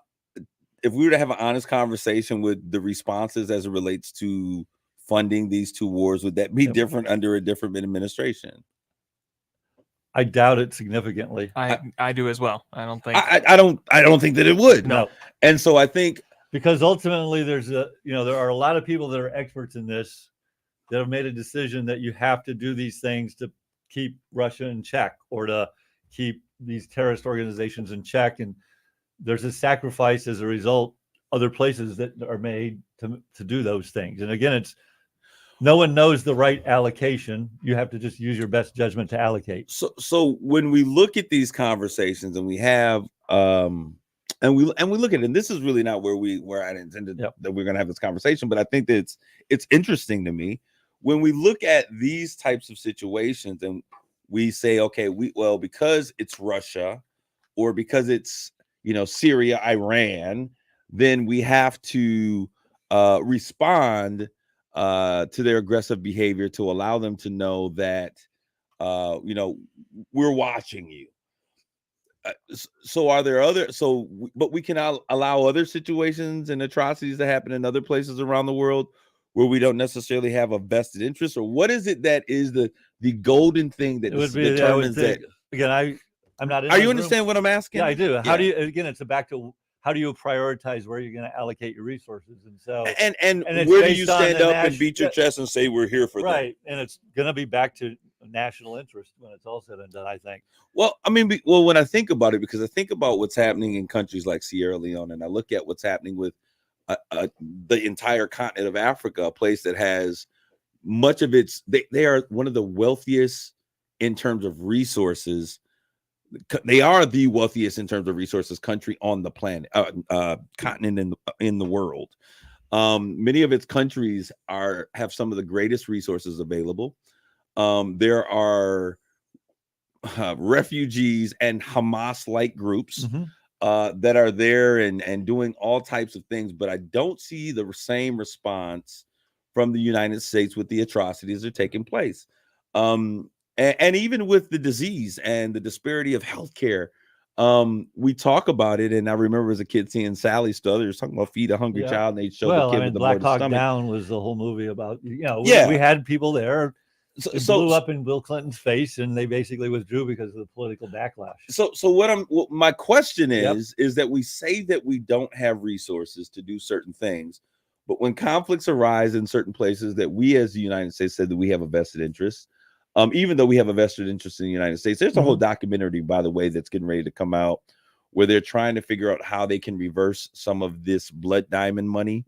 [SPEAKER 2] if we were to have an honest conversation with the responses as it relates to funding these two wars, would that be different under a different administration?
[SPEAKER 3] I doubt it significantly.
[SPEAKER 4] I do as well. I don't think
[SPEAKER 2] I don't think that it would.
[SPEAKER 3] No.
[SPEAKER 2] And so I think,
[SPEAKER 3] because ultimately there are a lot of people that are experts in this that have made a decision that you have to do these things to keep Russia in check or to keep these terrorist organizations in check. And there's a sacrifice as a result, other places that are made to do those things. And again, no one knows the right allocation. You have to just use your best judgment to allocate.
[SPEAKER 2] So when we look at these conversations and we have, and we look at it, and this is really not where I intended that we're going to have this conversation, but I think that it's interesting to me when we look at these types of situations and we say, okay, because it's Russia or because it's, Syria, Iran, then we have to respond to their aggressive behavior to allow them to know that, we're watching you. So are there but we can allow other situations and atrocities to happen in other places around the world where we don't necessarily have a vested interest? Or what is it that is the golden thing that determines that?
[SPEAKER 3] Again, I'm not in
[SPEAKER 2] Are you understand what I'm asking?
[SPEAKER 3] Yeah, I do. How do you, again, it's back to how do you prioritize where you're going to allocate your resources? And so,
[SPEAKER 2] and where do you stand up and beat your chest and say we're here for them?
[SPEAKER 3] Right. And it's going to be back to national interest when it's all said and done, I think.
[SPEAKER 2] Well, I mean, well, when I think about it, because I think about what's happening in countries like Sierra Leone, and I look at what's happening with the entire continent of Africa, a place that has much of its, they are one of the wealthiest in terms of resources. They are the wealthiest in terms of resources country on the planet, continent in the world. Many of its countries have some of the greatest resources available. There are refugees and Hamas-like groups that are there and doing all types of things, but I don't see the same response from the United States with the atrocities that are taking place. And even with the disease and the disparity of healthcare, we talk about it. And I remember as a kid seeing Sally Struthers talking about feed a hungry child, and they show the kid with the
[SPEAKER 3] Black
[SPEAKER 2] bloated
[SPEAKER 3] Hawk
[SPEAKER 2] stomach.
[SPEAKER 3] Down was the whole movie about, we had people there. It blew up in Bill Clinton's face, and they basically withdrew because of the political backlash.
[SPEAKER 2] So my question is that we say that we don't have resources to do certain things, but when conflicts arise in certain places that we as the United States said that we have a vested interest, even though we have a vested interest in the United States, there's a whole documentary, by the way, that's getting ready to come out where they're trying to figure out how they can reverse some of this blood diamond money.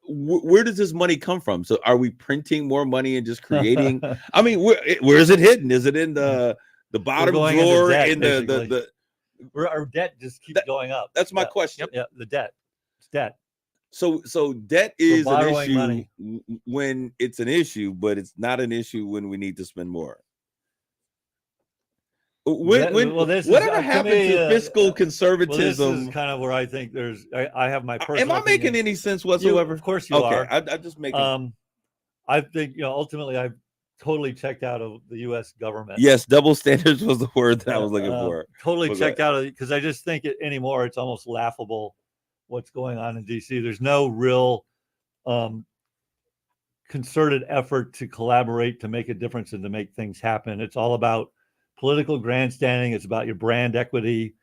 [SPEAKER 2] Where does this money come from? So are we printing more money and just creating? I mean, where is it hidden? Is it in the bottom drawer?
[SPEAKER 3] Our debt just keeps going up.
[SPEAKER 2] That's my question.
[SPEAKER 3] Yeah, the debt. It's debt.
[SPEAKER 2] So debt is an issue
[SPEAKER 3] money
[SPEAKER 2] when it's an issue, but it's not an issue when we need to spend more. Whatever happened to fiscal conservatism?
[SPEAKER 3] Well, this is kind of where I think I have my personal.
[SPEAKER 2] Am I making
[SPEAKER 3] opinion.
[SPEAKER 2] any sense whatsoever?
[SPEAKER 3] Of course you are.
[SPEAKER 2] I just make.
[SPEAKER 3] I think ultimately I've totally checked out of the U.S. government.
[SPEAKER 2] Yes, double standards was the word that I was looking for.
[SPEAKER 3] Totally checked out of it because I just think anymore it's almost laughable what's going on in D.C. There's no real concerted effort to collaborate to make a difference and to make things happen. It's all about political grandstanding. It's about your brand equity,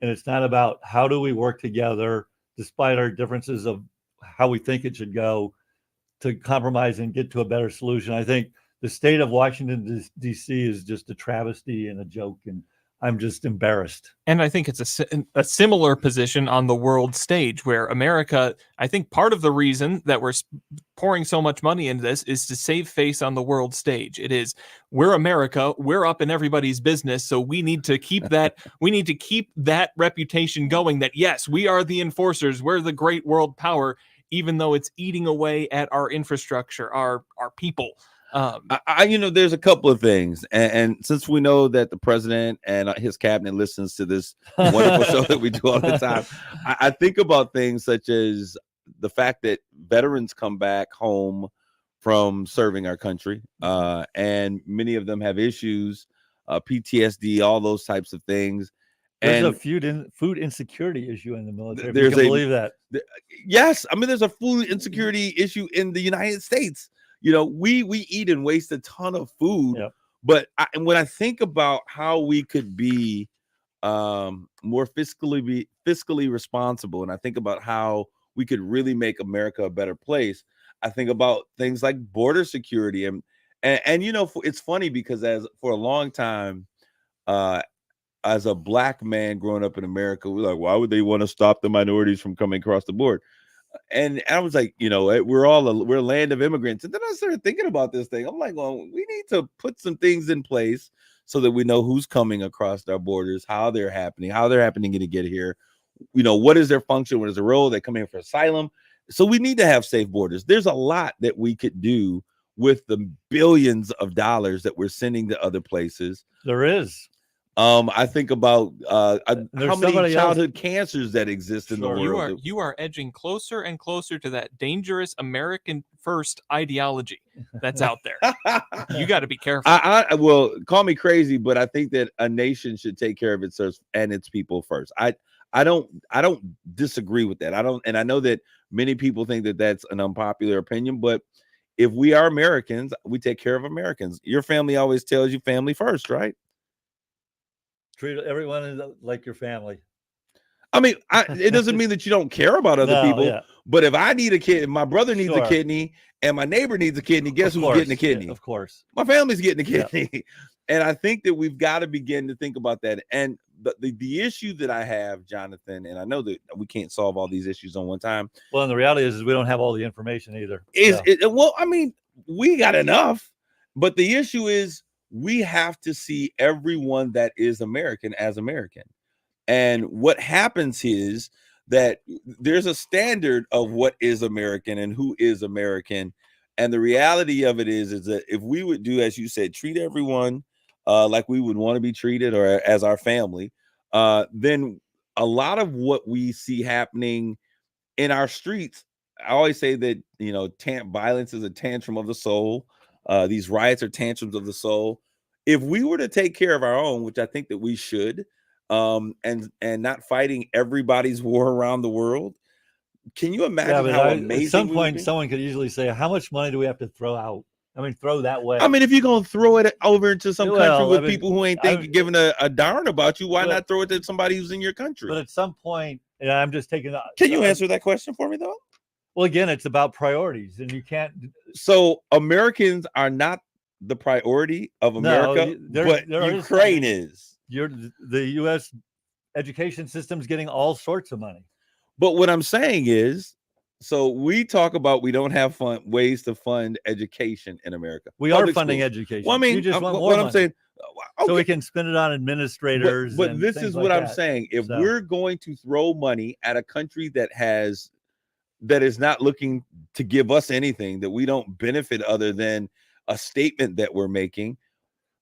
[SPEAKER 3] and it's not about how do we work together despite our differences of how we think it should go to compromise and get to a better solution. I think the state of Washington D.C. is just a travesty and a joke, and I'm just embarrassed.
[SPEAKER 4] And I think it's a similar position on the world stage where America, I think part of the reason that we're pouring so much money into this is to save face on the world stage. It is, we're America, we're up in everybody's business, so we need to keep that reputation going that yes, we are the enforcers, we're the great world power, even though it's eating away at our infrastructure, our people.
[SPEAKER 2] There's a couple of things, and since we know that the president and his cabinet listens to this wonderful show that we do all the time, I think about things such as the fact that veterans come back home from serving our country, and many of them have issues, PTSD, all those types of things.
[SPEAKER 3] There's a food insecurity issue in the military. Believe that.
[SPEAKER 2] Yes, I mean there's a food insecurity issue in the United States. We eat and waste a ton of food, but when I think about how we could be more fiscally responsible, and I think about how we could really make America a better place, I think about things like border security, and it's funny because for a long time, as a black man growing up in America, we're like, why would they want to stop the minorities from coming across the board? And I was like, we're a land of immigrants. And then I started thinking about this thing. I'm like, well, we need to put some things in place so that we know who's coming across our borders, how they're happening to get here. What is their function? What is their role? They come here for asylum. So we need to have safe borders. There's a lot that we could do with the billions of dollars that we're sending to other places.
[SPEAKER 3] There is.
[SPEAKER 2] I think about how many childhood cancers that exist in the world.
[SPEAKER 4] You are edging closer and closer to that dangerous American first ideology that's out there. You got to be careful.
[SPEAKER 2] Well, call me crazy, but I think that a nation should take care of itself and its people first. I don't disagree with that. I know that many people think that that's an unpopular opinion, but if we are Americans, we take care of Americans. Your family always tells you family first, right?
[SPEAKER 3] Treat everyone like your family.
[SPEAKER 2] I mean, it doesn't mean that you don't care about other
[SPEAKER 3] No,
[SPEAKER 2] people.
[SPEAKER 3] yeah.
[SPEAKER 2] But if I need a kid, if my brother needs a
[SPEAKER 3] Sure.
[SPEAKER 2] kidney, and my neighbor needs a kidney, guess
[SPEAKER 3] Of
[SPEAKER 2] who's getting a
[SPEAKER 3] course,
[SPEAKER 2] kidney?
[SPEAKER 3] yeah, of course.
[SPEAKER 2] My family's getting a
[SPEAKER 3] Yeah.
[SPEAKER 2] kidney. And I think that we've got to begin to think about that. And the issue that I have, Jonathan, and I know that we can't solve all these issues on one time.
[SPEAKER 3] Well, and the reality is we don't have all the information either.
[SPEAKER 2] Well, I mean, we got enough, but the issue is we have to see everyone that is American as American. And what happens is that there's a standard of what is American and who is American. And the reality of it is that if we would do, as you said, treat everyone like we would want to be treated or as our family, then a lot of what we see happening in our streets, I always say that, violence is a tantrum of the soul. These riots are tantrums of the soul. If we were to take care of our own, which I think that we should, and not fighting everybody's war around the world, can you imagine how amazing?
[SPEAKER 3] At some point, someone could easily say, "How much money do we have to throw out?" I mean, throw that way.
[SPEAKER 2] I mean, if you're gonna throw it over into some country with people who ain't giving a darn about you, why not throw it to somebody who's in your country?
[SPEAKER 3] But at some point, and I'm just taking.
[SPEAKER 2] Can you answer that question for me, though?
[SPEAKER 3] Well, again, it's about priorities, and you can't.
[SPEAKER 2] So Americans are not the priority of America, but Ukraine is.
[SPEAKER 3] The U.S. education system's getting all sorts of money.
[SPEAKER 2] But what I'm saying is, so we talk about we don't have ways to fund education in America.
[SPEAKER 3] We are funding education.
[SPEAKER 2] Well, I mean,
[SPEAKER 3] you just want more
[SPEAKER 2] what
[SPEAKER 3] money.
[SPEAKER 2] I'm saying, okay.
[SPEAKER 3] So we can spend it on administrators.
[SPEAKER 2] But this is what I'm saying. If we're going to throw money at a country that is not looking to give us anything, that we don't benefit other than a statement that we're making,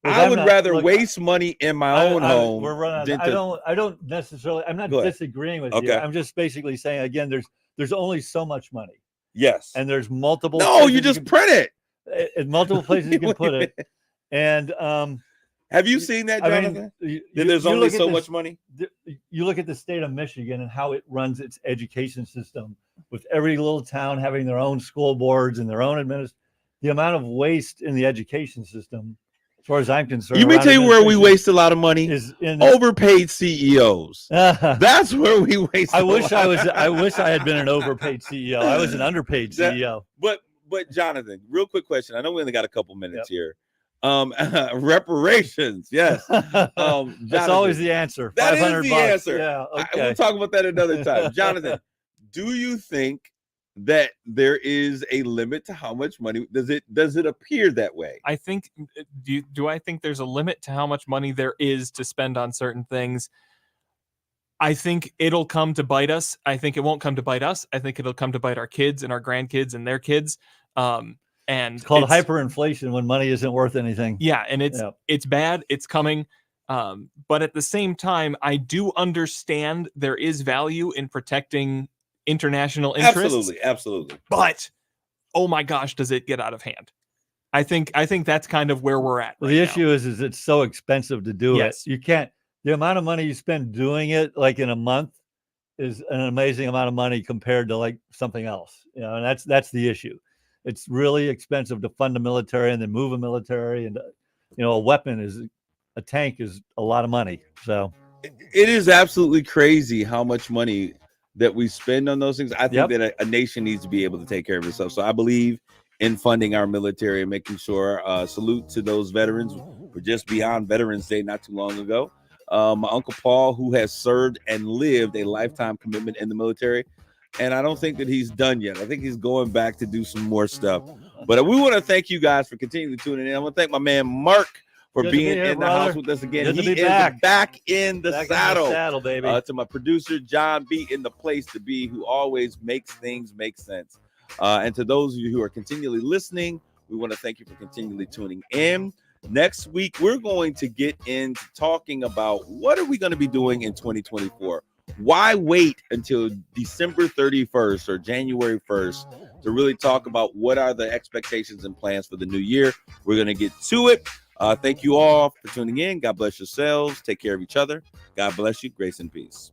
[SPEAKER 2] I would rather waste money in my own home.
[SPEAKER 3] I don't necessarily. I'm not disagreeing with you. I'm just basically saying again. There's only so much money.
[SPEAKER 2] Yes,
[SPEAKER 3] and there's multiple.
[SPEAKER 2] No, you just print it.
[SPEAKER 3] In multiple places you can put it. And
[SPEAKER 2] have you seen that, Jonathan? There's only so much money.
[SPEAKER 3] You look at the state of Michigan and how it runs its education system, with every little town having their own school boards and their own the amount of waste in the education system. As far as I'm concerned,
[SPEAKER 2] let me tell you where we waste a lot of money is in overpaid CEOs. That's where we waste.
[SPEAKER 3] I wish I had been an overpaid CEO. I was an underpaid CEO.
[SPEAKER 2] But Jonathan, real quick question. I know we only got a couple minutes here. Reparations, yes.
[SPEAKER 3] That's always the answer.
[SPEAKER 2] That is the answer.
[SPEAKER 3] Yeah, okay.
[SPEAKER 2] We'll talk about that another time. Jonathan, do you think that there is a limit to how much money does it appear that way?
[SPEAKER 4] I think do I think there's a limit to how much money there is to spend on certain things? I think it'll come to bite us. I think it won't come to bite us. I think it'll come to bite our kids and our grandkids and their kids. And
[SPEAKER 3] it's called hyperinflation when money isn't worth anything.
[SPEAKER 4] Yeah, and it's bad. It's coming. But at the same time, I do understand there is value in protecting international interests.
[SPEAKER 2] Absolutely.
[SPEAKER 4] But oh my gosh, does it get out of hand? I think that's kind of where we're at.
[SPEAKER 3] Well, the issue is it's so expensive to do it. You can't. The amount of money you spend doing it, like in a month, is an amazing amount of money compared to like something else. And that's the issue. It's really expensive to fund a military and then move a military, and a tank is a lot of money. So
[SPEAKER 2] it is absolutely crazy how much money that we spend on those things. I think that a nation needs to be able to take care of itself. So I believe in funding our military and making sure. Salute to those veterans. We're just beyond Veterans Day not too long ago. My Uncle Paul, who has served and lived a lifetime commitment in the military. And I don't think that he's done yet. I think he's going back to do some more stuff. But we want to thank you guys for continuing to tune in. I want to thank my man Mark for being in the house with us again. He is back in the saddle,
[SPEAKER 3] baby.
[SPEAKER 2] To my producer, John B, in the place to be, who always makes things make sense. And to those of you who are continually listening, we want to thank you for continually tuning in. Next week, we're going to get into talking about what are we going to be doing in 2024. Why wait until December 31st or January 1st to really talk about what are the expectations and plans for the new year? We're going to get to it. Thank you all for tuning in. God bless yourselves. Take care of each other. God bless you. Grace and peace.